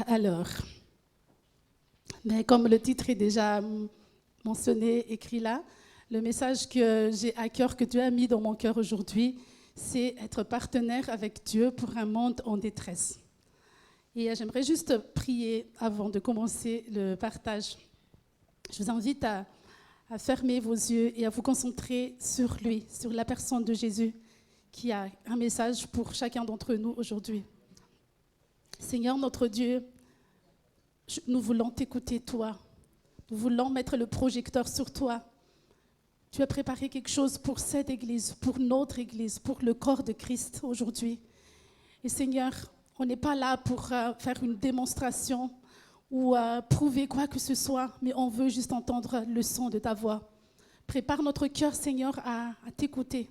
Alors, mais comme le titre est déjà mentionné, écrit là, le message que j'ai à cœur, que Dieu a mis dans mon cœur aujourd'hui, c'est être partenaire avec Dieu pour un monde en détresse. Et j'aimerais juste prier avant de commencer le partage. Je vous invite à fermer vos yeux et à vous concentrer sur lui, sur la personne de Jésus, qui a un message pour chacun d'entre nous aujourd'hui. Seigneur notre Dieu, nous voulons t'écouter toi. Nous voulons mettre le projecteur sur toi. Tu as préparé quelque chose pour cette église, pour notre église, pour le corps de Christ aujourd'hui. Et Seigneur, on n'est pas là pour faire une démonstration ou prouver quoi que ce soit, mais on veut juste entendre le son de ta voix. Prépare notre cœur, Seigneur, à t'écouter.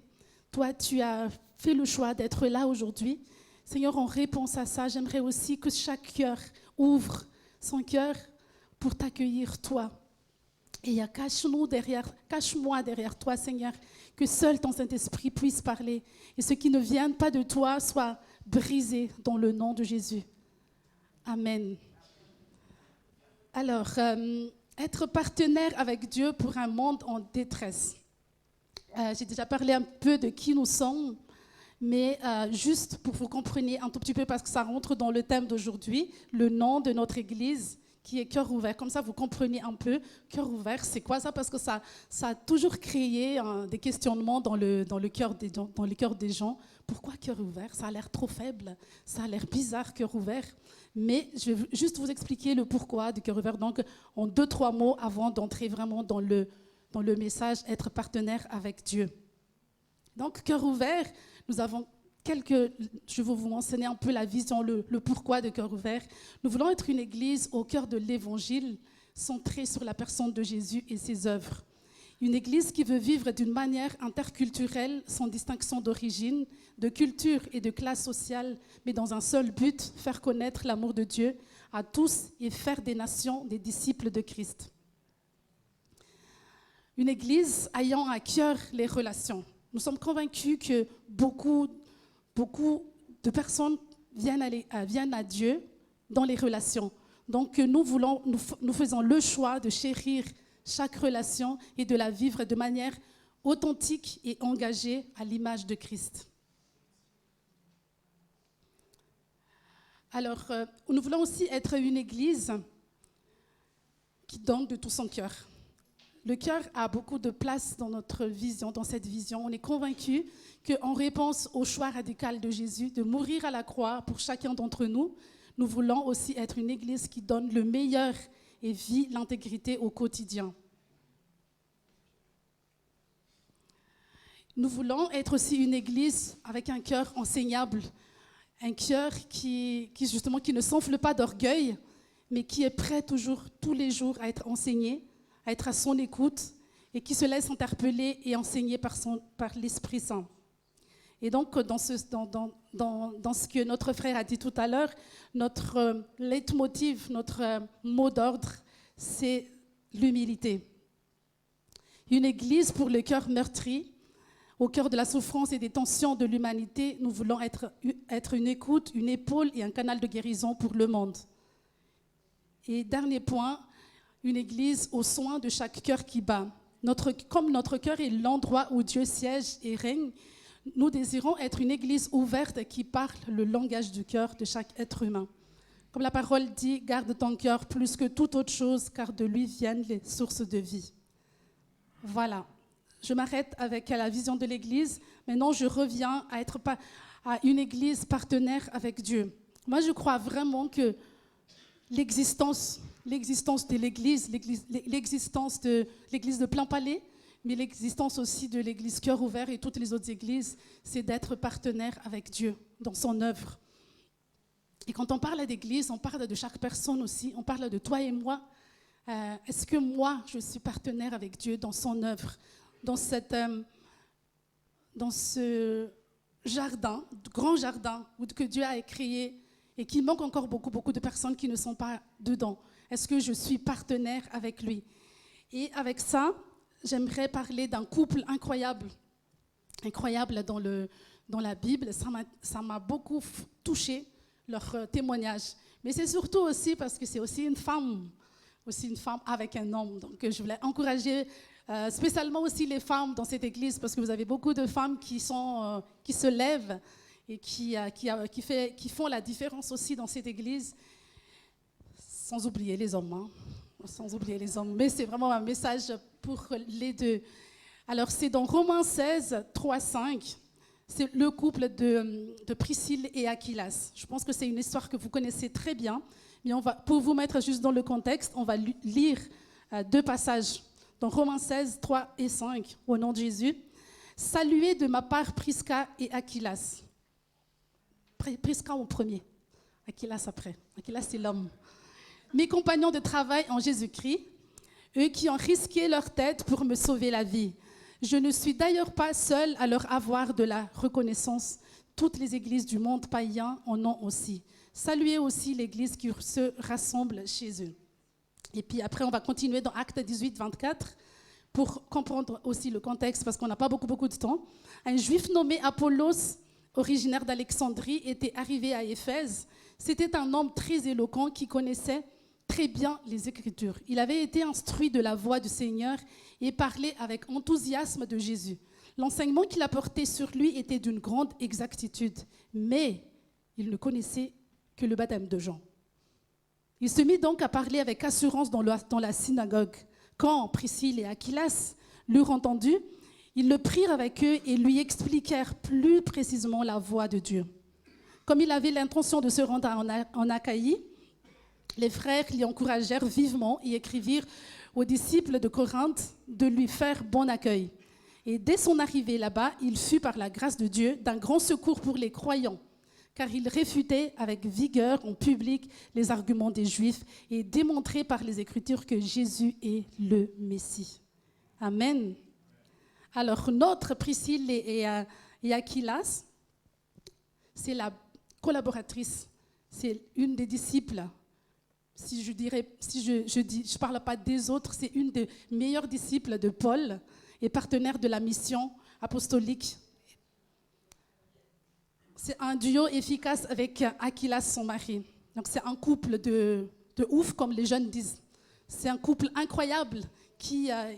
Toi, tu as fait le choix d'être là aujourd'hui. Seigneur, en réponse à ça, j'aimerais aussi que chaque cœur ouvre son cœur pour t'accueillir, toi. Et cache-moi derrière toi, Seigneur, que seul ton Saint-Esprit puisse parler. Et ce qui ne vient pas de toi soit brisé dans le nom de Jésus. Amen. Alors, être partenaire avec Dieu pour un monde en détresse. J'ai déjà parlé un peu de qui nous sommes, mais juste pour que vous compreniez un tout petit peu, parce que ça rentre dans le thème d'aujourd'hui, le nom de notre église, qui est Cœur ouvert. Comme ça, vous comprenez un peu, Cœur ouvert, c'est quoi ça? Parce que ça a toujours créé des questionnements dans le cœur des gens. Pourquoi Cœur ouvert? Ça a l'air trop faible, ça a l'air bizarre, Cœur ouvert. Mais je vais juste vous expliquer le pourquoi de Cœur ouvert. Donc, en 2-3 mots avant d'entrer vraiment dans le message, être partenaire avec Dieu. Donc, Cœur ouvert, nous avons je vais vous mentionner un peu la vision, le pourquoi de Cœur ouvert. Nous voulons être une église au cœur de l'évangile, centrée sur la personne de Jésus et ses œuvres. Une église qui veut vivre d'une manière interculturelle, sans distinction d'origine, de culture et de classe sociale, mais dans un seul but, faire connaître l'amour de Dieu à tous et faire des nations des disciples de Christ. Une église ayant à cœur les relations. Nous sommes convaincus que beaucoup de personnes viennent à Dieu dans les relations. Donc nous faisons le choix de chérir chaque relation et de la vivre de manière authentique et engagée à l'image de Christ. Alors, nous voulons aussi être une église qui donne de tout son cœur. Le cœur a beaucoup de place dans notre vision, dans cette vision. On est convaincus qu'en réponse au choix radical de Jésus de mourir à la croix pour chacun d'entre nous, nous voulons aussi être une église qui donne le meilleur et vit l'intégrité au quotidien. Nous voulons être aussi une église avec un cœur enseignable, un cœur qui ne s'enfle pas d'orgueil, mais qui est prêt toujours, tous les jours, à être enseigné, à être à son écoute et qui se laisse interpeller et enseigner par l'Esprit Saint. Et donc, dans ce que notre frère a dit tout à l'heure, notre leitmotiv, notre mot d'ordre, c'est l'humilité. Une église pour le cœur meurtri, au cœur de la souffrance et des tensions de l'humanité, nous voulons être une écoute, une épaule et un canal de guérison pour le monde. Et dernier point, une église aux soins de chaque cœur qui bat. Comme notre cœur est l'endroit où Dieu siège et règne, nous désirons être une église ouverte qui parle le langage du cœur de chaque être humain. Comme la parole dit, garde ton cœur plus que toute autre chose, car de lui viennent les sources de vie. Voilà, je m'arrête avec la vision de l'église. Maintenant, je reviens à une église partenaire avec Dieu. Moi, je crois vraiment que l'existence de l'église, l'existence de l'église de Plain-Palais, mais l'existence aussi de l'église Cœur ouvert et toutes les autres églises, c'est d'être partenaire avec Dieu dans son œuvre. Et quand on parle d'église, on parle de chaque personne aussi, on parle de toi et moi. Est-ce que moi, je suis partenaire avec Dieu dans son œuvre, dans ce jardin, grand jardin que Dieu a créé et qu'il manque encore beaucoup de personnes qui ne sont pas dedans? Est-ce que je suis partenaire avec lui? Et avec ça, j'aimerais parler d'un couple incroyable dans la Bible. Ça m'a beaucoup touchée leur témoignage. Mais c'est surtout aussi parce que c'est aussi une femme avec un homme. Donc je voulais encourager spécialement aussi les femmes dans cette église, parce que vous avez beaucoup de femmes qui se lèvent et qui font la différence aussi dans cette église, sans oublier les hommes. Sans oublier les hommes. Mais c'est vraiment un message pour les deux. Alors c'est dans Romains 16, 3, 5. C'est le couple de Priscille et Aquilas. Je pense que c'est une histoire que vous connaissez très bien. Mais pour vous mettre juste dans le contexte, on va lire 2 passages. Dans Romains 16, 3 et 5, au nom de Jésus. Saluez de ma part Prisca et Aquilas. Prisca en premier, Aquilas après. Aquilas, c'est l'homme. Mes compagnons de travail en Jésus-Christ, eux qui ont risqué leur tête pour me sauver la vie. Je ne suis d'ailleurs pas seule à leur avoir de la reconnaissance. Toutes les églises du monde païen en ont aussi. Saluez aussi l'église qui se rassemble chez eux. Et puis après, on va continuer dans Actes 18, 24 pour comprendre aussi le contexte, parce qu'on n'a pas beaucoup de temps. Un juif nommé Apollos, originaire d'Alexandrie, était arrivé à Éphèse. C'était un homme très éloquent qui connaissait très bien les Écritures. Il avait été instruit de la voix du Seigneur et parlait avec enthousiasme de Jésus. L'enseignement qu'il apportait sur lui était d'une grande exactitude, mais il ne connaissait que le baptême de Jean. Il se mit donc à parler avec assurance dans la synagogue. Quand Priscille et Aquilas l'eurent entendu, ils le prirent avec eux et lui expliquèrent plus précisément la voie de Dieu. Comme il avait l'intention de se rendre en Achaïe, les frères l'y encouragèrent vivement et écrivirent aux disciples de Corinthe de lui faire bon accueil. Et dès son arrivée là-bas, il fut par la grâce de Dieu d'un grand secours pour les croyants, car il réfutait avec vigueur en public les arguments des Juifs et démontrait par les Écritures que Jésus est le Messie. Amen. Alors, notre Priscille et Aquilas, c'est la collaboratrice, c'est une des disciples. Si je parle pas des autres, c'est une des meilleures disciples de Paul et partenaire de la mission apostolique. C'est un duo efficace avec Aquilas, son mari. Donc c'est un couple de ouf, comme les jeunes disent. C'est un couple incroyable qui a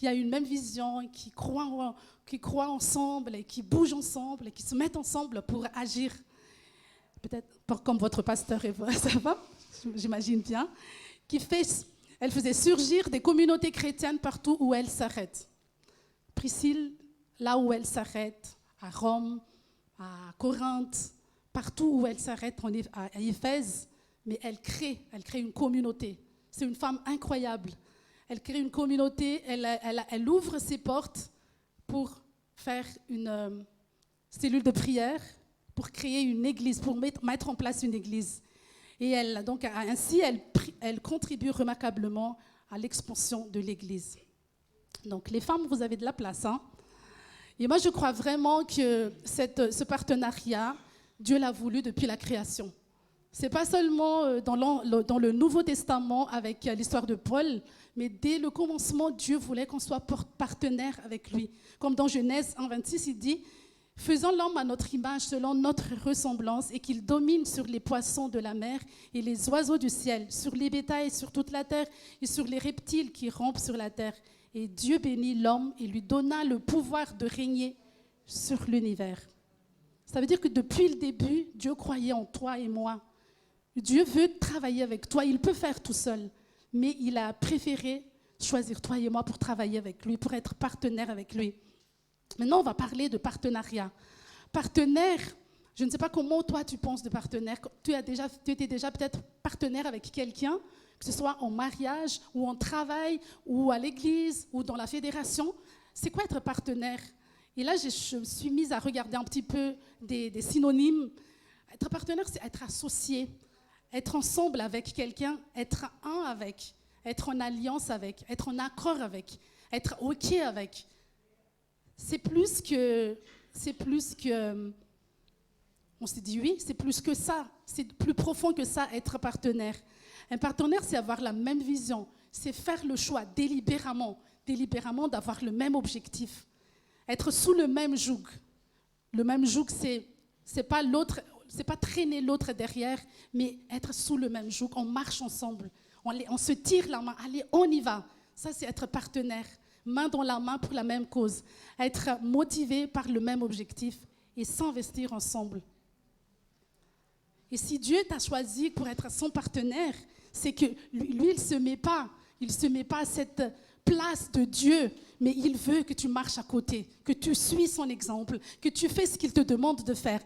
une même vision, qui croit ensemble, et qui bouge ensemble, et qui se mettent ensemble pour agir. Peut-être pas comme votre pasteur, ça va, j'imagine bien. Elle faisait surgir des communautés chrétiennes partout où elle s'arrête. Priscille, là où elle s'arrête, à Rome, à Corinthe, partout où elle s'arrête, à Éphèse, mais elle crée une communauté. C'est une femme incroyable. Elle crée une communauté, elle ouvre ses portes pour faire une cellule de prière, pour créer une église, pour mettre en place une église. Et ainsi, elle contribue remarquablement à l'expansion de l'église. Donc, les femmes, vous avez de la place, hein? Et moi, je crois vraiment que ce partenariat, Dieu l'a voulu depuis la création. Ce n'est pas seulement dans le Nouveau Testament avec l'histoire de Paul, mais dès le commencement, Dieu voulait qu'on soit partenaire avec lui. Comme dans Genèse 1,26, il dit « Faisons l'homme à notre image, selon notre ressemblance, et qu'il domine sur les poissons de la mer et les oiseaux du ciel, sur les bétails, sur toute la terre, et sur les reptiles qui rampent sur la terre. » Et Dieu bénit l'homme et lui donna le pouvoir de régner sur l'univers. Ça veut dire que depuis le début, Dieu croyait en toi et moi. Dieu veut travailler avec toi. Il peut faire tout seul, mais il a préféré choisir toi et moi pour travailler avec lui, pour être partenaire avec lui. Maintenant, on va parler de partenariat. Partenaire, je ne sais pas comment toi tu penses de partenaire. Tu étais déjà peut-être partenaire avec quelqu'un, que ce soit en mariage ou en travail ou à l'église ou dans la fédération. C'est quoi être partenaire? Et là, je me suis mise à regarder un petit peu des synonymes. Être partenaire, c'est être associé, être ensemble avec quelqu'un, être un avec, être en alliance avec, être en accord avec, être OK avec. C'est plus que on s'est dit oui, c'est plus que ça, c'est plus profond que ça, être partenaire. Un partenaire, c'est avoir la même vision, c'est faire le choix délibérément d'avoir le même objectif, être sous le même joug. Le même joug, c'est pas l'autre, c'est pas traîner l'autre derrière, mais être sous le même joug. On marche ensemble, on se tire la main. Allez, on y va. Ça, c'est être partenaire, main dans la main pour la même cause, être motivé par le même objectif et s'investir ensemble. Et si Dieu t'a choisi pour être son partenaire, c'est que lui, il ne se met pas à cette place de Dieu, mais il veut que tu marches à côté, que tu suis son exemple, que tu fais ce qu'il te demande de faire,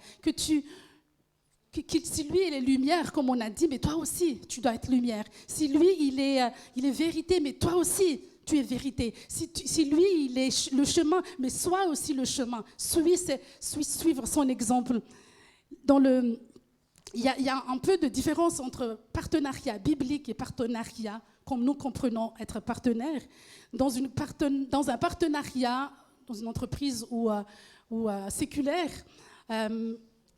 si lui, il est lumière, comme on a dit, mais toi aussi, tu dois être lumière. Si lui, il est vérité, mais toi aussi, tu es vérité. Si lui, il est le chemin, mais sois aussi le chemin. Suivre son exemple. Il y a un peu de différence entre partenariat biblique et partenariat, comme nous comprenons être partenaire. Dans un partenariat, dans une entreprise ou séculaire,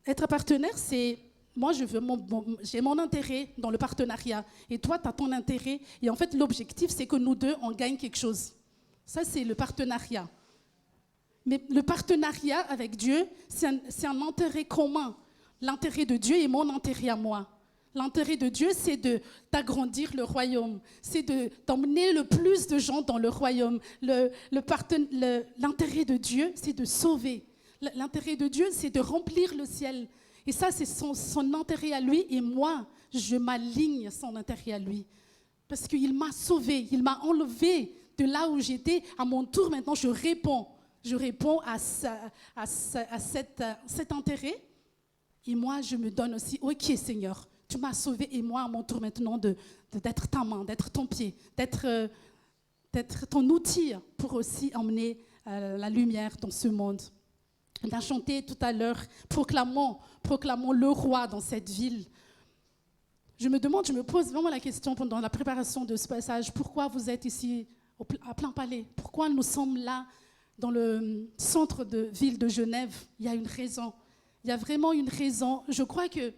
être partenaire, c'est moi, j'ai mon intérêt dans le partenariat et toi, tu as ton intérêt. Et en fait, l'objectif, c'est que nous deux, on gagne quelque chose. Ça, c'est le partenariat. Mais le partenariat avec Dieu, c'est un intérêt commun. L'intérêt de Dieu est mon intérêt à moi. L'intérêt de Dieu, c'est d'agrandir le royaume. C'est d'emmener le plus de gens dans le royaume. L'intérêt de Dieu, c'est de sauver. L'intérêt de Dieu, c'est de remplir le ciel. Et ça, c'est son intérêt à lui. Et moi, je m'aligne à son intérêt à lui. Parce qu'il m'a sauvé, il m'a enlevé de là où j'étais. À mon tour, maintenant, je réponds. Je réponds à cet intérêt. Et moi, je me donne aussi, ok Seigneur, tu m'as sauvé. Et moi, à mon tour maintenant, d'être ta main, d'être ton pied, d'être ton outil pour aussi emmener la lumière dans ce monde. On a chanté tout à l'heure, proclamons le roi dans cette ville. Je me pose vraiment la question pendant la préparation de ce passage, pourquoi vous êtes ici à plein palais? Pourquoi nous sommes là dans le centre de ville de Genève? Il y a une raison. Il y a vraiment une raison. Je crois que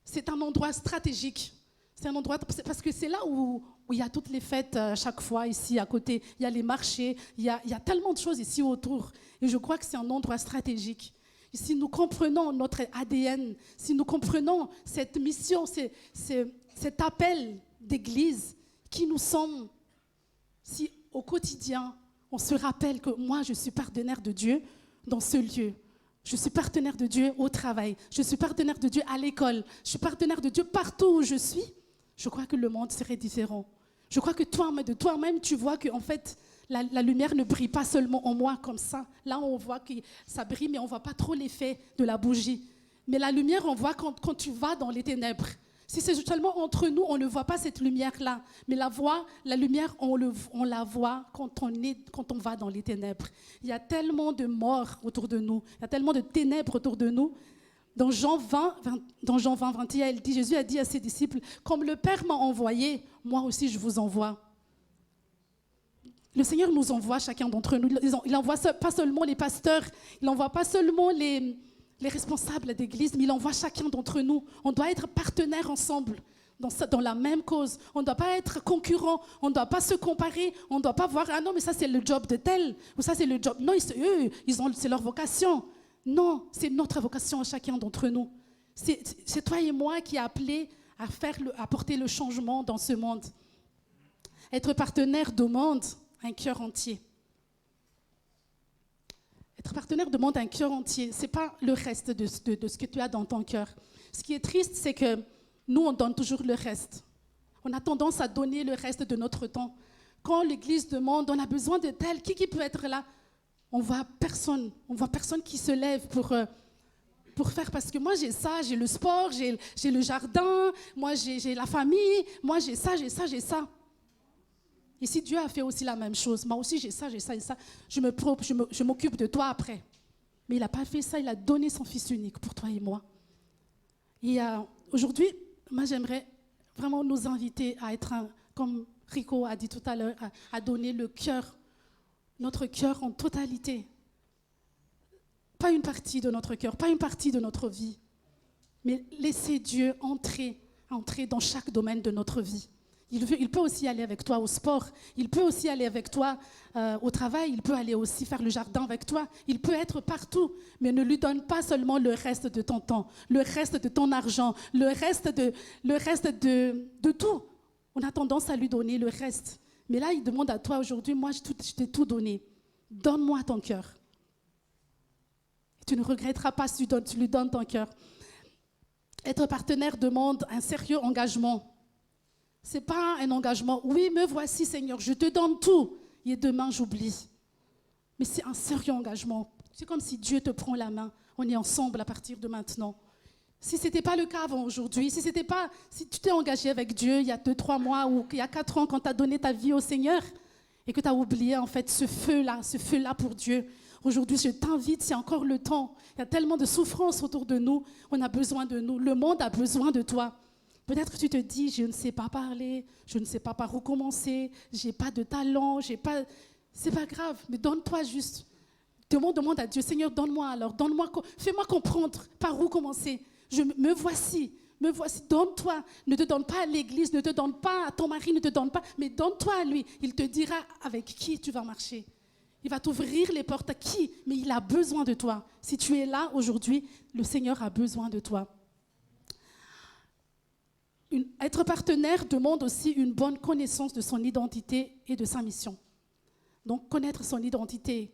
c'est un endroit stratégique. C'est un endroit, parce que c'est là où il y a toutes les fêtes chaque fois, ici à côté. Il y a les marchés, il y a tellement de choses ici autour. Et je crois que c'est un endroit stratégique. Et si nous comprenons notre ADN, si nous comprenons cette mission, cet appel d'église qui nous sommes, si au quotidien, on se rappelle que moi, je suis partenaire de Dieu dans ce lieu. Je suis partenaire de Dieu au travail. Je suis partenaire de Dieu à l'école. Je suis partenaire de Dieu partout où je suis. Je crois que le monde serait différent. Je crois que de toi-même, tu vois que en fait, la lumière ne brille pas seulement en moi comme ça. Là, on voit que ça brille, mais on ne voit pas trop l'effet de la bougie. Mais la lumière, on voit quand tu vas dans les ténèbres. Si c'est seulement entre nous, on ne voit pas cette lumière-là. Mais la lumière, on la voit quand on va dans les ténèbres. Il y a tellement de morts autour de nous. Il y a tellement de ténèbres autour de nous. Dans Jean 20, 21, Jésus a dit à ses disciples, « Comme le Père m'a envoyé, moi aussi je vous envoie. » Le Seigneur nous envoie chacun d'entre nous. Il n'envoie pas seulement les pasteurs, il n'envoie pas seulement les responsables d'église, mais il envoie chacun d'entre nous. On doit être partenaires ensemble dans la même cause. On ne doit pas être concurrents, on ne doit pas se comparer, on ne doit pas voir « Ah non, mais ça c'est le job de tel, ou ça c'est le job… » Non, c'est leur vocation. Non, c'est notre vocation à chacun d'entre nous. C'est toi et moi qui est appelé à porter le changement dans ce monde. Être partenaire demande un cœur entier. Être partenaire demande un cœur entier. Ce n'est pas le reste de ce que tu as dans ton cœur. Ce qui est triste, c'est que nous, on donne toujours le reste. On a tendance à donner le reste de notre temps. Quand l'Église demande, on a besoin de tel, qui peut être là? On voit personne qui se lève pour faire, parce que moi j'ai ça, j'ai le sport, j'ai le jardin, moi j'ai la famille, moi j'ai ça. Et si Dieu a fait aussi la même chose, moi aussi j'ai ça, je m'occupe de toi après. Mais il n'a pas fait ça, il a donné son Fils unique pour toi et moi. Et aujourd'hui, moi j'aimerais vraiment nous inviter à être, comme Rico a dit tout à l'heure, à donner le cœur, notre cœur en totalité. Pas une partie de notre cœur, pas une partie de notre vie, mais laisser Dieu entrer dans chaque domaine de notre vie. Il peut aussi aller avec toi au sport. Il peut aussi aller avec toi au travail. Il peut aller aussi faire le jardin avec toi. Il peut être partout. Mais ne lui donne pas seulement le reste de ton temps, le reste de ton argent, le reste de tout. On a tendance à lui donner le reste. Mais là, il demande à toi aujourd'hui, moi, je t'ai tout donné. Donne-moi ton cœur. Tu ne regretteras pas si tu lui donnes ton cœur. Être partenaire demande un sérieux engagement. Ce n'est pas un engagement. Oui, me voici, Seigneur, je te donne tout. Et demain, j'oublie. Mais c'est un sérieux engagement. C'est comme si Dieu te prend la main. On est ensemble à partir de maintenant. Si ce n'était pas le cas avant aujourd'hui, si tu t'es engagé avec Dieu il y a 2-3 mois ou il y a 4 ans quand tu as donné ta vie au Seigneur et que tu as oublié en fait ce feu-là pour Dieu, aujourd'hui je t'invite, c'est encore le temps. Il y a tellement de souffrance autour de nous, on a besoin de nous, le monde a besoin de toi. Peut-être que tu te dis, je ne sais pas parler, je ne sais pas par où commencer, je n'ai pas de talent, c'est pas grave, mais donne-toi juste. Demande à Dieu, Seigneur, donne-moi alors, fais-moi comprendre par où commencer. Me voici, donne-toi. Ne te donne pas à l'église, ne te donne pas à ton mari, ne te donne pas, mais donne-toi à lui. Il te dira avec qui tu vas marcher. Il va t'ouvrir les portes à qui, mais il a besoin de toi. Si tu es là aujourd'hui, le Seigneur a besoin de toi. Être partenaire demande aussi une bonne connaissance de son identité et de sa mission. Donc, connaître son identité.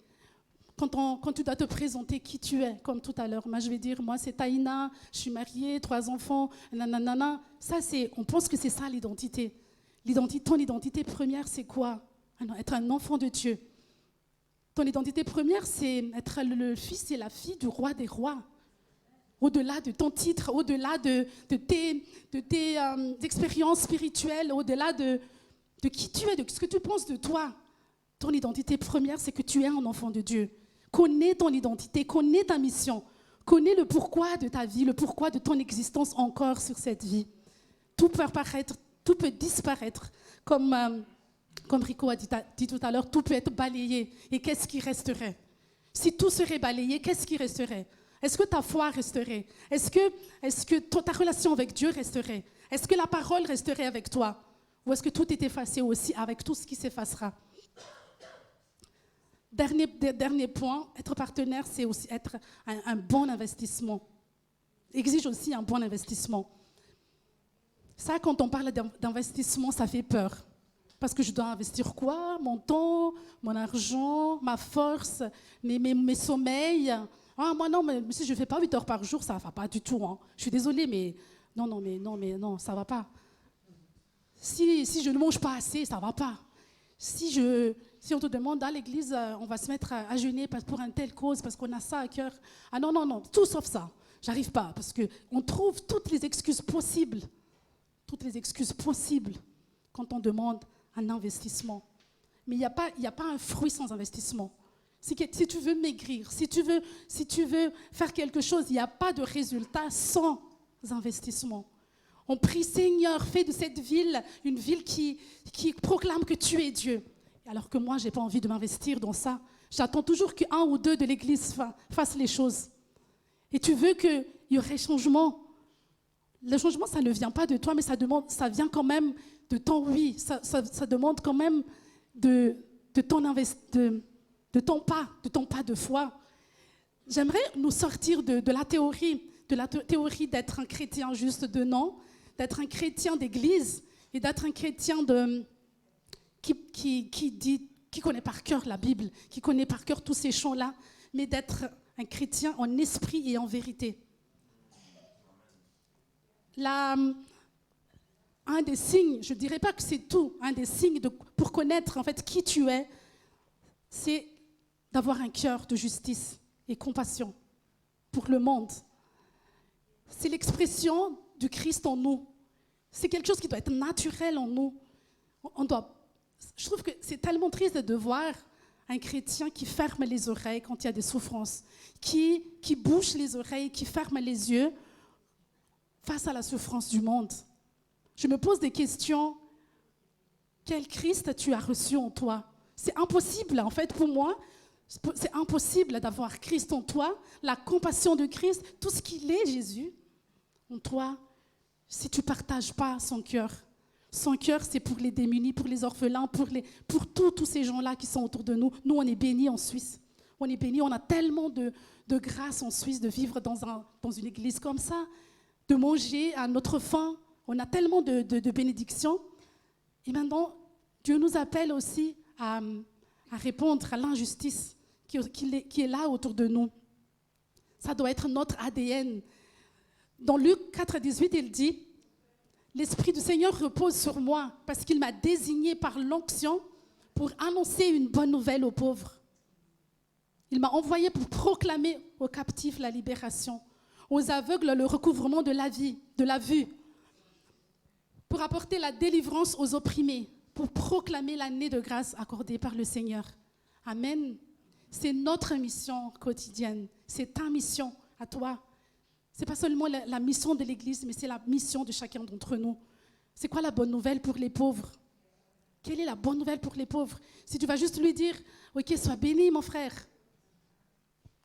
Quand tu dois te présenter qui tu es, comme tout à l'heure, moi je vais dire, moi c'est Taïna, je suis mariée, 3 enfants, nanana. Ça, on pense que c'est ça l'identité. Ton identité première, c'est quoi? Être un enfant de Dieu. Ton identité première, c'est être le fils et la fille du roi des rois. Au-delà de ton titre, au-delà de tes expériences spirituelles, au-delà de qui tu es, de ce que tu penses de toi. Ton identité première, c'est que tu es un enfant de Dieu. Connais ton identité, connais ta mission, connais le pourquoi de ta vie, le pourquoi de ton existence encore sur cette vie. Tout peut disparaître, comme Rico a dit tout à l'heure, tout peut être balayé. Et qu'est-ce qui resterait? Si tout serait balayé, qu'est-ce qui resterait? Est-ce que ta foi resterait? Est-ce que ta relation avec Dieu resterait? Est-ce que la parole resterait avec toi? Ou est-ce que tout est effacé aussi avec tout ce qui s'effacera? Dernier point, être partenaire, c'est aussi être un bon investissement. Exige aussi un bon investissement. Ça, quand on parle d'investissement, ça fait peur. Parce que je dois investir quoi? Mon temps, mon argent, ma force, mes sommeils. Ah, moi, non, mais si je ne fais pas 8 heures par jour, ça ne va pas du tout. Hein. Je suis désolée, mais non, ça ne va pas. Si je ne mange pas assez, ça ne va pas. Si on te demande à l'église, on va se mettre à jeûner pour une telle cause, parce qu'on a ça à cœur. Ah non, tout sauf ça. J'arrive pas, parce qu'on trouve toutes les excuses possibles. Toutes les excuses possibles quand on demande un investissement. Mais il n'y a pas un fruit sans investissement. Si tu veux maigrir, si tu veux faire quelque chose, il n'y a pas de résultat sans investissement. On prie, Seigneur, fais de cette ville une ville qui proclame que tu es Dieu. Alors que moi, je n'ai pas envie de m'investir dans ça. J'attends toujours qu'un ou deux de l'église fassent les choses. Et tu veux qu'il y aurait changement. Le changement, ça ne vient pas de toi, mais ça vient quand même de ton oui. Ça demande quand même de ton pas de foi. J'aimerais nous sortir de la théorie d'être un chrétien juste de nom, d'être un chrétien d'église et d'être un chrétien qui connaît par cœur la Bible, qui connaît par cœur tous ces chants-là, mais d'être un chrétien en esprit et en vérité. Un des signes, je ne dirais pas que c'est tout, un des signes pour connaître en fait qui tu es, c'est d'avoir un cœur de justice et compassion pour le monde. C'est l'expression du Christ en nous. C'est quelque chose qui doit être naturel en nous. Je trouve que c'est tellement triste de voir un chrétien qui ferme les oreilles quand il y a des souffrances, qui bouche les oreilles, qui ferme les yeux face à la souffrance du monde. Je me pose des questions. Quel Christ tu as reçu en toi? C'est impossible, en fait, pour moi. C'est impossible d'avoir Christ en toi, la compassion de Christ, tout ce qu'il est, Jésus, en toi, si tu ne partages pas son cœur. Son cœur, c'est pour les démunis, pour les orphelins, pour tous ces gens-là qui sont autour de nous. Nous, on est bénis en Suisse. On est bénis, on a tellement de grâce en Suisse de vivre dans une église comme ça, de manger à notre faim. On a tellement de bénédictions. Et maintenant, Dieu nous appelle aussi à répondre à l'injustice qui est là autour de nous. Ça doit être notre ADN. Dans Luc 4,18, il dit « L'Esprit du Seigneur repose sur moi parce qu'il m'a désigné par l'onction pour annoncer une bonne nouvelle aux pauvres. Il m'a envoyé pour proclamer aux captifs la libération, aux aveugles le recouvrement de la vue, pour apporter la délivrance aux opprimés, pour proclamer l'année de grâce accordée par le Seigneur. » Amen. C'est notre mission quotidienne. C'est ta mission à toi. Ce n'est pas seulement la mission de l'Église, mais c'est la mission de chacun d'entre nous. C'est quoi la bonne nouvelle pour les pauvres? Quelle est la bonne nouvelle pour les pauvres? Si tu vas juste lui dire, ok, sois béni mon frère.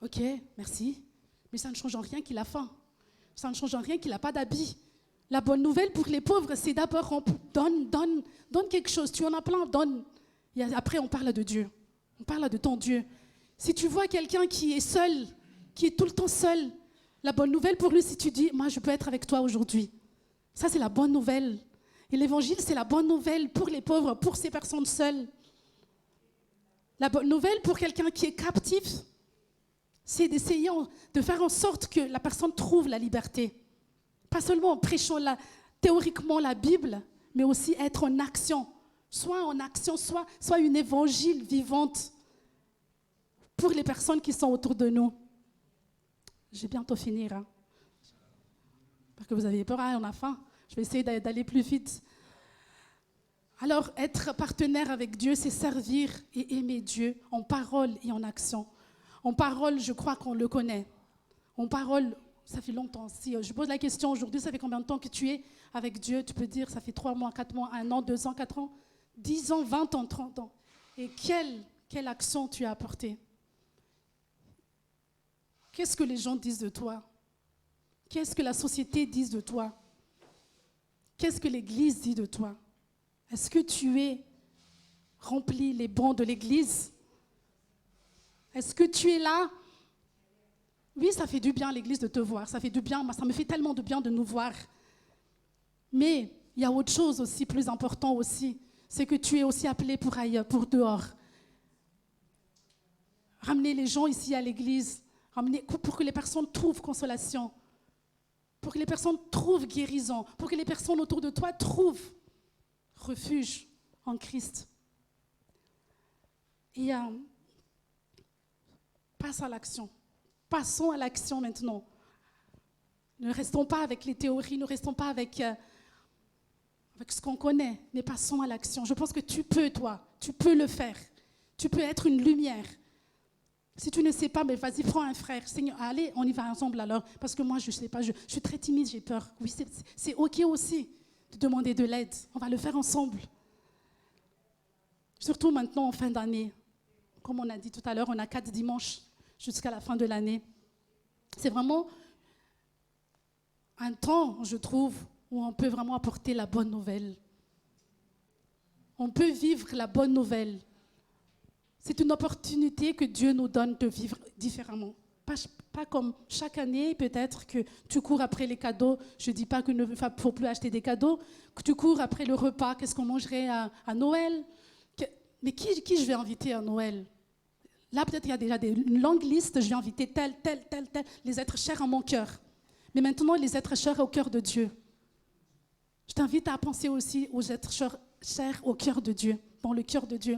Ok, merci. Mais ça ne change en rien qu'il a faim. Ça ne change en rien qu'il n'a pas d'habit. La bonne nouvelle pour les pauvres, c'est d'abord, donne quelque chose. Tu en as plein, donne. Et après, on parle de Dieu. On parle de ton Dieu. Si tu vois quelqu'un qui est seul, qui est tout le temps seul, la bonne nouvelle pour lui, si tu dis, moi, je peux être avec toi aujourd'hui. Ça, c'est la bonne nouvelle. Et l'évangile, c'est la bonne nouvelle pour les pauvres, pour ces personnes seules. La bonne nouvelle pour quelqu'un qui est captif, c'est d'essayer de faire en sorte que la personne trouve la liberté. Pas seulement en prêchant théoriquement la Bible, mais aussi être en action. Soit en action, soit une évangile vivante pour les personnes qui sont autour de nous. Je vais bientôt finir. Hein. Parce que vous avez peur, hein, on a faim. Je vais essayer d'aller plus vite. Alors, être partenaire avec Dieu, c'est servir et aimer Dieu en parole et en action. En parole, je crois qu'on le connaît. En parole, ça fait longtemps. Si je pose la question aujourd'hui, ça fait combien de temps que tu es avec Dieu? Tu peux dire, ça fait 3 mois, 4 mois, 1 an, 2 ans, 4 ans, 10 ans, 20 ans, 30 ans. Et quelle action tu as apportée? Qu'est-ce que les gens disent de toi? Qu'est-ce que la société dit de toi? Qu'est-ce que l'Église dit de toi? Est-ce que tu es rempli les bancs de l'Église? Est-ce que tu es là? Oui, ça fait du bien, l'Église, de te voir. Ça fait du bien. Moi, ça me fait tellement de bien de nous voir. Mais il y a autre chose aussi, plus important aussi. C'est que tu es aussi appelé pour ailleurs, pour dehors. Ramener les gens ici à l'Église. Pour que les personnes trouvent consolation. Pour que les personnes trouvent guérison. Pour que les personnes autour de toi trouvent refuge en Christ. Et passe à l'action. Passons à l'action maintenant. Ne restons pas avec les théories, ne restons pas avec ce qu'on connaît, mais passons à l'action. Je pense que tu peux, toi, tu peux le faire. Tu peux être une lumière. Si tu ne sais pas, mais vas-y, prends un frère. Seigneur, allez, on y va ensemble alors. Parce que moi, je ne sais pas, je suis très timide, j'ai peur. Oui, c'est OK aussi de demander de l'aide. On va le faire ensemble. Surtout maintenant, en fin d'année. Comme on a dit tout à l'heure, on a 4 dimanches jusqu'à la fin de l'année. C'est vraiment un temps, je trouve, où on peut vraiment apporter la bonne nouvelle. On peut vivre la bonne nouvelle. C'est une opportunité que Dieu nous donne de vivre différemment. Pas comme chaque année, peut-être que tu cours après les cadeaux. Je ne dis pas qu'il ne faut plus acheter des cadeaux. Que tu cours après le repas, qu'est-ce qu'on mangerait à Noël. Mais qui je vais inviter à Noël? Là, peut-être il y a déjà une longue liste. Je vais inviter tel, les êtres chers à mon cœur. Mais maintenant, les êtres chers au cœur de Dieu. Je t'invite à penser aussi aux êtres chers au cœur de Dieu, dans le cœur de Dieu.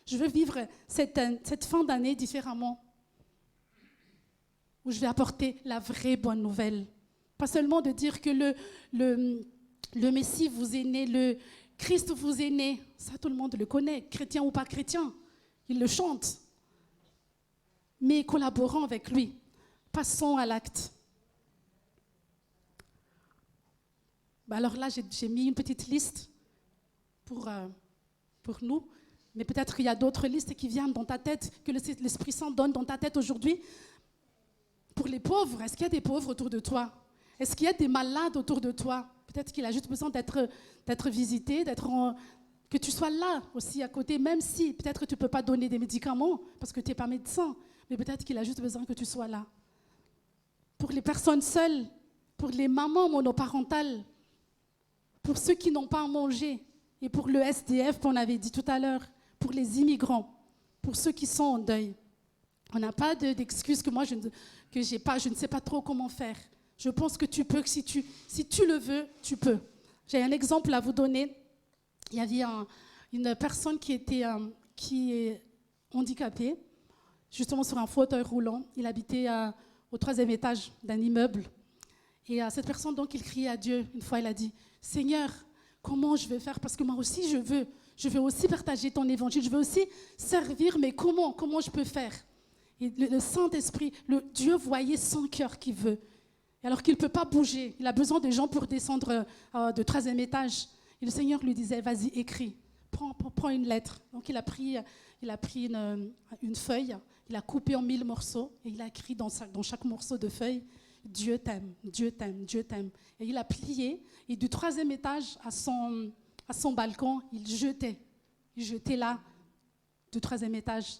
Je veux vivre cette fin d'année différemment, où je vais apporter la vraie bonne nouvelle. Pas seulement de dire que le Messie vous est né, le Christ vous est né. Ça, tout le monde le connaît, chrétien ou pas chrétien. Il le chante. Mais collaborons avec lui. Passons à l'acte. Alors là, j'ai mis une petite liste pour nous. Mais peut-être qu'il y a d'autres listes qui viennent dans ta tête, que l'Esprit Saint donne dans ta tête aujourd'hui. Pour les pauvres, est-ce qu'il y a des pauvres autour de toi? Est-ce qu'il y a des malades autour de toi? Peut-être qu'il a juste besoin d'être visité, que tu sois là aussi à côté, même si peut-être que tu ne peux pas donner des médicaments parce que tu n'es pas médecin, mais peut-être qu'il a juste besoin que tu sois là. Pour les personnes seules, pour les mamans monoparentales, pour ceux qui n'ont pas à manger, et pour le SDF qu'on avait dit tout à l'heure, pour les immigrants, pour ceux qui sont en deuil. On n'a pas d'excuses que moi je ne sais pas trop comment faire. Je pense que tu peux, que si tu le veux, tu peux. J'ai un exemple à vous donner. Il y avait une personne qui est handicapée, justement sur un fauteuil roulant. Il habitait au 3e étage d'un immeuble. Et cette personne, donc, il criait à Dieu. Une fois, il a dit, « Seigneur, comment je vais faire? Parce que moi aussi, je veux aussi partager ton évangile. Je veux aussi servir, mais comment je peux faire? » Et le Saint-Esprit, Dieu voyait son cœur qui veut. Et alors qu'il ne peut pas bouger. Il a besoin de gens pour descendre de 3e étage. Et le Seigneur lui disait, vas-y, écris. Prends une lettre. Donc il a pris une feuille, il a coupé en 1000 morceaux et il a écrit dans chaque morceau de feuille, Dieu t'aime, Dieu t'aime, Dieu t'aime. Et il a plié et du 3e étage à son balcon, il jetait là du 3e étage.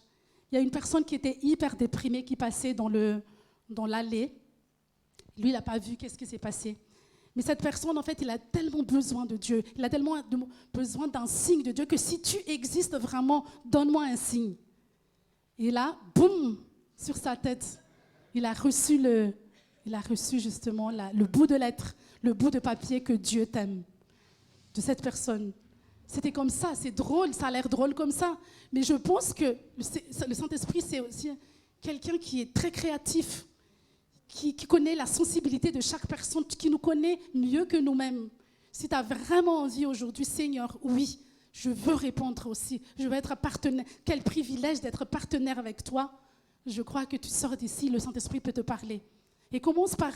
Il y a une personne qui était hyper déprimée qui passait dans l'allée. Lui, il n'a pas vu qu'est-ce qui s'est passé. Mais cette personne, en fait, il a tellement besoin de Dieu, il a tellement besoin d'un signe de Dieu que si tu existes vraiment, donne-moi un signe. Et là, boum, sur sa tête, il a reçu justement le bout de lettre, le bout de papier que Dieu t'aime de cette personne. C'était comme ça, c'est drôle, ça a l'air drôle comme ça. Mais je pense que le Saint-Esprit, c'est aussi quelqu'un qui est très créatif, qui connaît la sensibilité de chaque personne, qui nous connaît mieux que nous-mêmes. Si tu as vraiment envie aujourd'hui, Seigneur, oui, je veux répondre aussi, je veux être partenaire. Quel privilège d'être partenaire avec toi. Je crois que tu sors d'ici, le Saint-Esprit peut te parler. Et commence par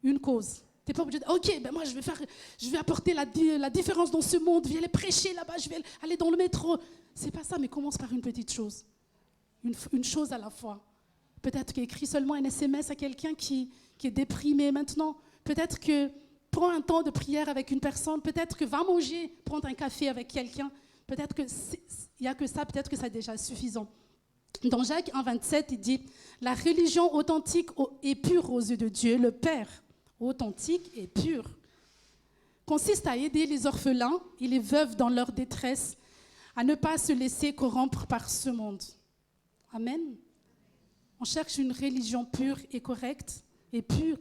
une cause. Tu n'es pas obligé de dire, ok, ben moi je vais apporter la différence dans ce monde, je vais aller prêcher là-bas, je vais aller dans le métro. C'est pas ça, mais commence par une petite chose. Une chose à la fois. Peut-être qu'écris seulement un SMS à quelqu'un qui est déprimé maintenant. Peut-être que prends un temps de prière avec une personne. Peut-être que va manger, prendre un café avec quelqu'un. Peut-être qu'il n'y a que ça, peut-être que c'est déjà suffisant. Dans Jacques 1,27, il dit « La religion authentique et pure aux yeux de Dieu, le Père, authentique et pur, consiste à aider les orphelins et les veuves dans leur détresse, à ne pas se laisser corrompre par ce monde. » Amen. On cherche une religion pure et correcte et pure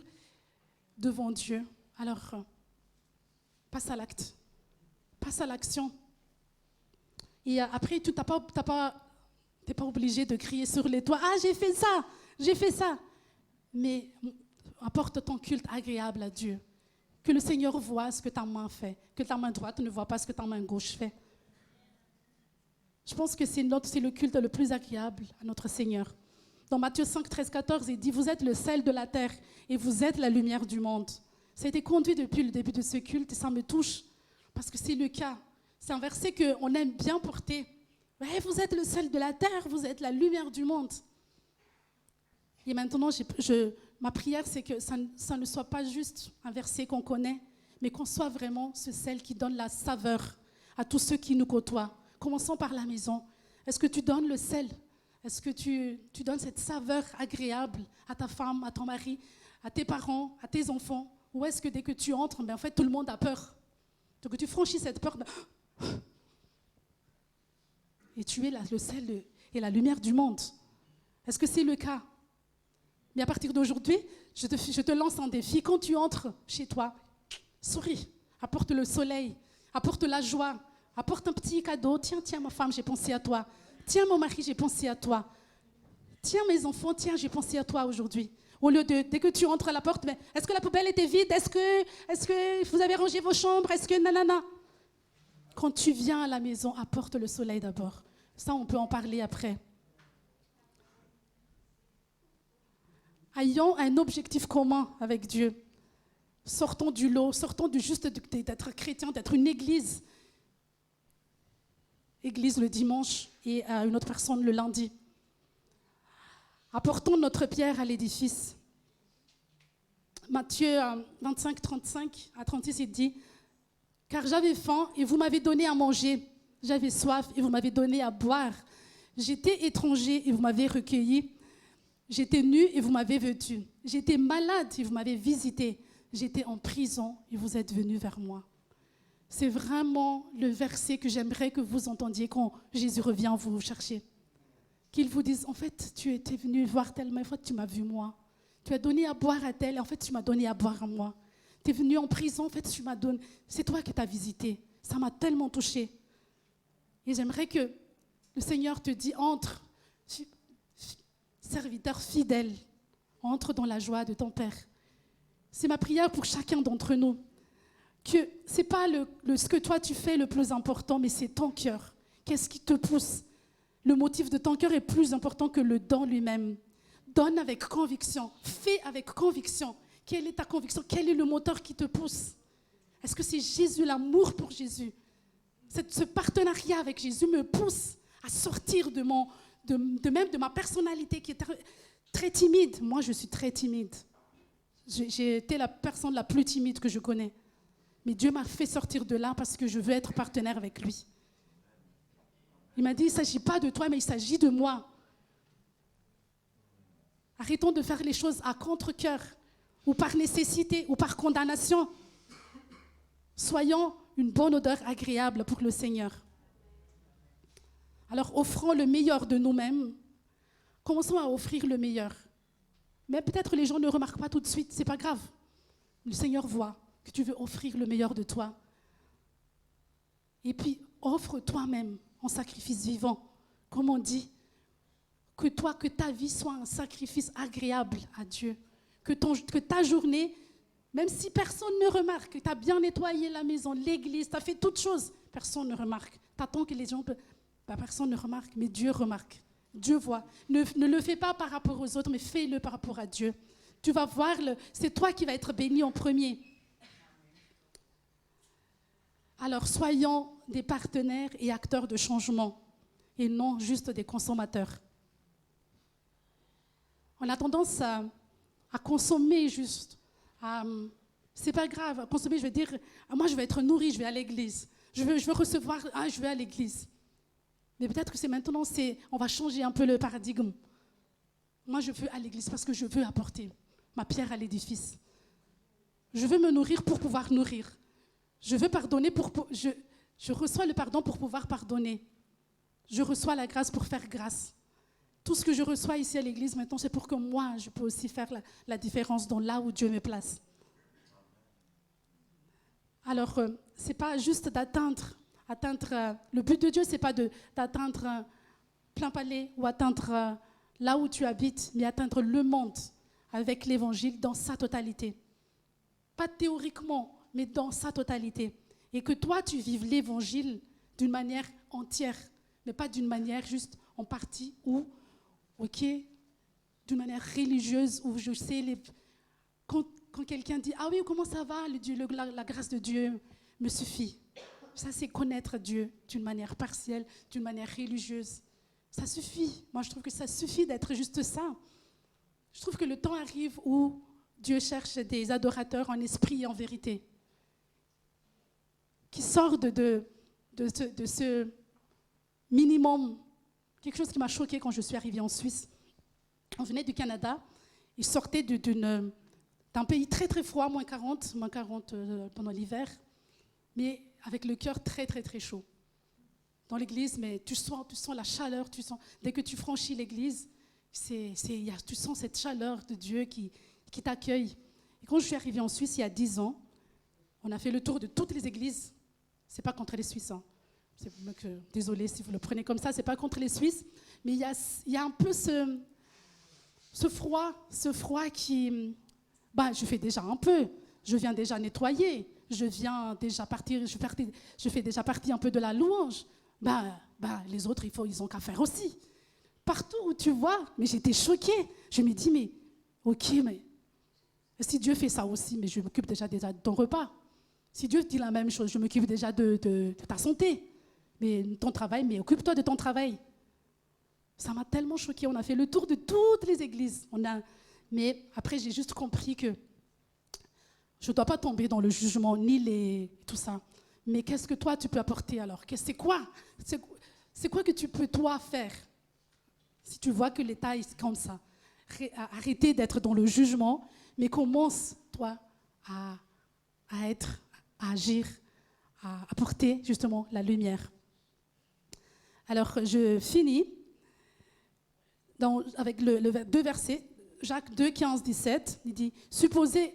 devant Dieu. Alors, passe à l'acte, passe à l'action. Et après, tu n'es pas obligé de crier sur les toits, « Ah, j'ai fait ça !» Mais apporte ton culte agréable à Dieu. Que le Seigneur voit ce que ta main fait, que ta main droite ne voit pas ce que ta main gauche fait. Je pense que c'est le culte le plus agréable à notre Seigneur. Dans Matthieu 5, 13, 14, il dit « Vous êtes le sel de la terre et vous êtes la lumière du monde. » Ça a été conduit depuis le début de ce culte et ça me touche parce que c'est le cas. C'est un verset qu'on aime bien porter. Ouais, vous êtes le sel de la terre, vous êtes la lumière du monde. Et maintenant, ma prière, c'est que ça ne soit pas juste un verset qu'on connaît, mais qu'on soit vraiment ce sel qui donne la saveur à tous ceux qui nous côtoient. Commençons par la maison. Est-ce que tu donnes le sel? Est-ce que tu donnes cette saveur agréable à ta femme, à ton mari, à tes parents, à tes enfants? Ou est-ce que dès que tu entres, en fait, tout le monde a peur? Donc que tu franchis cette peur, et tu es le sel et la lumière du monde. Est-ce que c'est le cas? Mais à partir d'aujourd'hui, je te lance un défi. Quand tu entres chez toi, souris, apporte le soleil, apporte la joie, apporte un petit cadeau. Tiens, ma femme, j'ai pensé à toi. Tiens, mon mari, j'ai pensé à toi. Tiens, mes enfants, tiens, j'ai pensé à toi aujourd'hui. Au lieu de, dès que tu entres à la porte, mais est-ce que la poubelle était vide? Est-ce que vous avez rangé vos chambres? Est-ce que nanana? Quand tu viens à la maison, apporte le soleil d'abord. Ça, on peut en parler après. Ayons un objectif commun avec Dieu. Sortons du lot, sortons du juste d'être chrétien, d'être une église. Église le dimanche et une autre personne le lundi. Apportons notre pierre à l'édifice. Matthieu 25, 35 à 36, il dit, « Car j'avais faim et vous m'avez donné à manger. J'avais soif et vous m'avez donné à boire. J'étais étranger et vous m'avez recueilli. J'étais nu et vous m'avez vêtu. J'étais malade et vous m'avez visité. J'étais en prison et vous êtes venus vers moi. » C'est vraiment le verset que j'aimerais que vous entendiez quand Jésus revient vous chercher. Qu'il vous dise, en fait, tu étais venu voir tellement, en fait, tu m'as vu moi. Tu as donné à boire à tel, et en fait, tu m'as donné à boire à moi. Tu es venu en prison, en fait, tu m'as donné. C'est toi qui t'as visité. Ça m'a tellement touché. Et j'aimerais que le Seigneur te dise, entre, serviteur fidèle, entre dans la joie de ton Père. C'est ma prière pour chacun d'entre nous. Que ce n'est pas ce que toi tu fais le plus important, mais c'est ton cœur. Qu'est-ce qui te pousse? Le motif de ton cœur est plus important que le don lui-même. Donne avec conviction, fais avec conviction. Quelle est ta conviction? Quel est le moteur qui te pousse? Est-ce que c'est Jésus, l'amour pour Jésus? Ce partenariat avec Jésus me pousse à sortir de ma personnalité qui est très timide. Moi, je suis très timide. J'ai été la personne la plus timide que je connais. Mais Dieu m'a fait sortir de là parce que je veux être partenaire avec lui. Il m'a dit, il ne s'agit pas de toi, mais il s'agit de moi. Arrêtons de faire les choses à contre-cœur, ou par nécessité, ou par condamnation. Soyons une bonne odeur agréable pour le Seigneur. Alors, offrons le meilleur de nous-mêmes. Commençons à offrir le meilleur. Mais peut-être les gens ne remarquent pas tout de suite, ce n'est pas grave. Le Seigneur voit que tu veux offrir le meilleur de toi. Et puis, offre toi-même en sacrifice vivant. Comme on dit, que ta vie soit un sacrifice agréable à Dieu. Que ta journée, même si personne ne remarque, que tu as bien nettoyé la maison, l'église, tu as fait toutes choses, personne ne remarque. Tu attends que les gens... personne ne remarque, mais Dieu remarque. Dieu voit. Ne le fais pas par rapport aux autres, mais fais-le par rapport à Dieu. Tu vas voir, c'est toi qui vas être béni en premier. Alors, soyons des partenaires et acteurs de changement, et non juste des consommateurs. On a tendance à consommer juste. C'est pas grave, à consommer, je veux dire, moi je veux être nourri, je vais à l'église. Je veux recevoir, je vais à l'église. Mais peut-être que c'est maintenant, on va changer un peu le paradigme. Moi je veux à l'église parce que je veux apporter ma pierre à l'édifice. Je veux me nourrir pour pouvoir nourrir. Je veux pardonner je reçois le pardon pour pouvoir pardonner. Je reçois la grâce pour faire grâce. Tout ce que je reçois ici à l'église maintenant, c'est pour que moi, je peux aussi faire la différence dans là où Dieu me place. Alors, ce n'est pas juste d'atteindre. Le but de Dieu, ce n'est pas d'atteindre plein palais ou atteindre là où tu habites, mais atteindre le monde avec l'évangile dans sa totalité. Pas théoriquement, mais dans sa totalité. Et que toi, tu vives l'évangile d'une manière entière, mais pas d'une manière juste en partie ou, d'une manière religieuse où je sais, quand quelqu'un dit « Ah oui, comment ça va, la grâce de Dieu me suffit ». Ça, c'est connaître Dieu d'une manière partielle, d'une manière religieuse. Ça suffit. Moi, je trouve que ça suffit d'être juste ça. Je trouve que le temps arrive où Dieu cherche des adorateurs en esprit et en vérité, qui sortent de ce minimum. Quelque chose qui m'a choquée quand je suis arrivée en Suisse. On venait du Canada, ils sortaient d'un pays très très froid, moins 40 pendant l'hiver, mais avec le cœur très très très chaud. Dans l'église, mais tu sens la chaleur, dès que tu franchis l'église, tu sens cette chaleur de Dieu qui t'accueille. Et quand je suis arrivée en Suisse il y a 10 ans, on a fait le tour de toutes les églises. Ce n'est pas contre les Suisses, hein. Désolée si vous le prenez comme ça, ce n'est pas contre les Suisses, mais il y a un peu ce froid qui... je fais déjà un peu, je viens déjà nettoyer, je fais déjà partie un peu de la louange. Les autres, ils ont qu'à faire aussi. Partout où tu vois, mais j'étais choquée. Je me dis, mais si Dieu fait ça aussi, mais je m'occupe déjà de ton repas. Si Dieu dit la même chose, je m'occupe déjà de ta santé. Mais ton travail, mais occupe-toi de ton travail. Ça m'a tellement choquée. On a fait le tour de toutes les églises. Mais après, j'ai juste compris que je ne dois pas tomber dans le jugement, ni tout ça. Mais qu'est-ce que toi, tu peux apporter alors? C'est quoi? C'est quoi que tu peux, toi, faire? Si tu vois que l'État est comme ça, arrêtez d'être dans le jugement, mais commence, toi, à agir, à apporter justement la lumière. Alors, je finis avec deux versets. Jacques 2, 15, 17, il dit « Supposez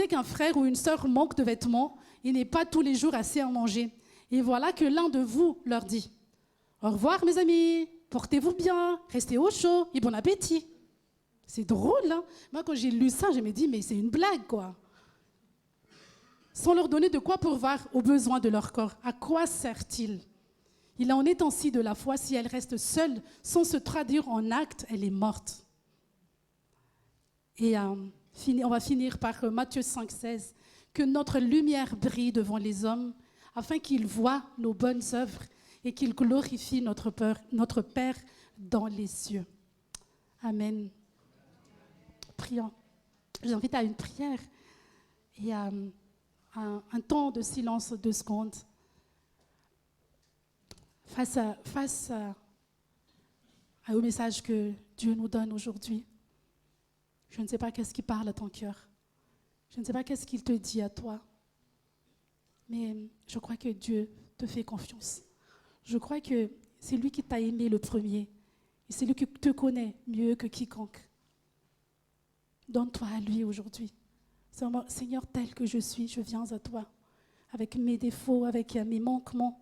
qu'un frère ou une sœur manque de vêtements, il n'est pas tous les jours assez à manger. Et voilà que l'un de vous leur dit « Au revoir mes amis, portez-vous bien, restez au chaud et bon appétit. » C'est drôle, hein? Moi, quand j'ai lu ça, je me dis « Mais c'est une blague, quoi. » Sans leur donner de quoi pourvoir aux besoins de leur corps, à quoi sert-il? Il en est ainsi de la foi, si elle reste seule, sans se traduire en actes, elle est morte. Et on va finir par Matthieu 5, 16. Que notre lumière brille devant les hommes, afin qu'ils voient nos bonnes œuvres et qu'ils glorifient notre Père dans les cieux. Amen. Prions. J'invite à une prière et à un temps de silence 2 secondes. Face au message que Dieu nous donne aujourd'hui. Je ne sais pas qu'est-ce qui parle à ton cœur. Je ne sais pas qu'est-ce qu'il te dit à toi. Mais je crois que Dieu te fait confiance. Je crois que c'est lui qui t'a aimé le premier. Et c'est lui qui te connaît mieux que quiconque. Donne-toi à lui aujourd'hui. Seigneur, tel que je suis, je viens à toi. Avec mes défauts, avec mes manquements,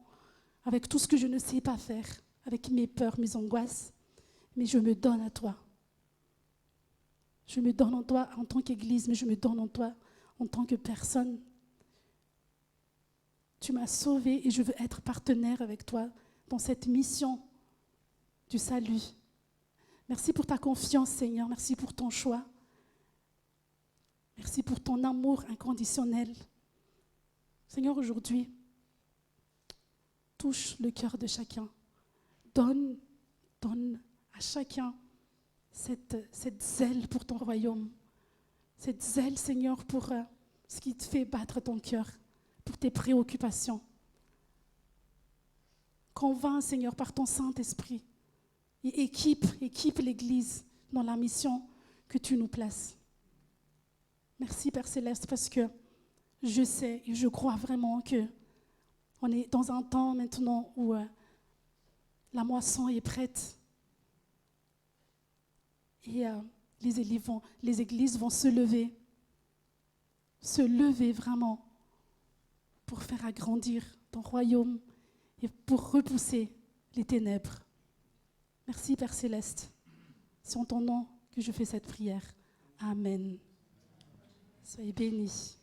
avec tout ce que je ne sais pas faire, avec mes peurs, mes angoisses. Mais je me donne à toi. Je me donne en toi en tant qu'Église, mais je me donne en toi en tant que personne. Tu m'as sauvée et je veux être partenaire avec toi dans cette mission du salut. Merci pour ta confiance, Seigneur. Merci pour ton choix. Merci pour ton amour inconditionnel. Seigneur, aujourd'hui, touche le cœur de chacun. Donne à chacun cette zèle pour ton royaume. Cette zèle, Seigneur, pour ce qui te fait battre ton cœur, pour tes préoccupations. Convainc, Seigneur, par ton Saint-Esprit et équipe l'Église dans la mission que tu nous places. Merci, Père Céleste, parce que je sais et je crois vraiment qu'on est dans un temps maintenant où la moisson est prête. Et les églises vont se lever vraiment pour faire agrandir ton royaume et pour repousser les ténèbres. Merci, Père Céleste. C'est en ton nom que je fais cette prière. Amen. Soyez bénis.